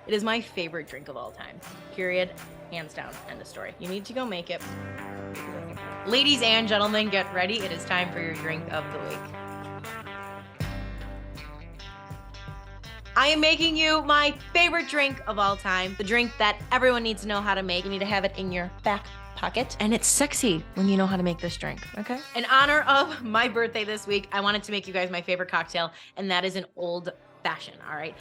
It is my favorite drink of all time. Period. Hands down. End of story. You need to go make it. Ladies and gentlemen, get ready. It is time for your drink of the week. I am making you my favorite drink of all time. The drink that everyone needs to know how to make. You need to have it in your back pocket. And it's sexy when you know how to make this drink, okay? In honor of my birthday this week, I wanted to make you guys my favorite cocktail, and that is an old fashioned, all right?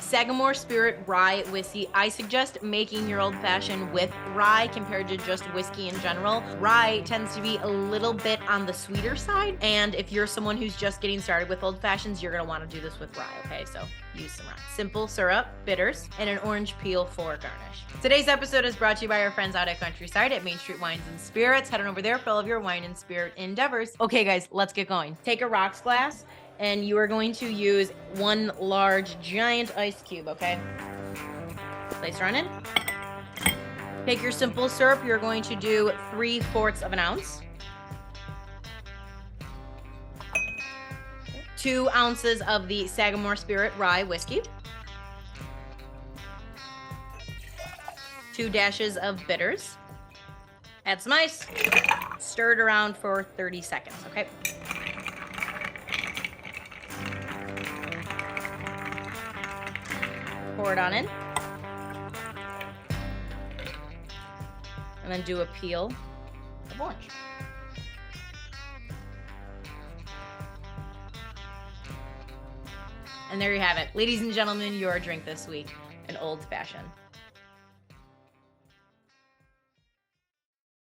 Sagamore Spirit Rye Whiskey. I suggest making your old fashioned with rye compared to just whiskey in general. Rye tends to be a little bit on the sweeter side, and if you're someone who's just getting started with old fashions, you're gonna wanna do this with rye, okay? So use some rye. Simple syrup, bitters, and an orange peel for garnish. Today's episode is brought to you by our friends out at Countryside at Main Street Wines and Spirits. Head on over there for all of your wine and spirit endeavors. Okay guys, let's get going. Take a rocks glass, and you are going to use one large giant ice cube, okay? Place her on in. Take your simple syrup. You're going to do 3/4 of an ounce. 2 ounces of the Sagamore Spirit Rye Whiskey. 2 dashes of bitters. Add some ice. Stir it around for 30 seconds, okay? Pour it on in. And then do a peel of orange. And there you have it. Ladies and gentlemen, your drink this week, an old fashioned.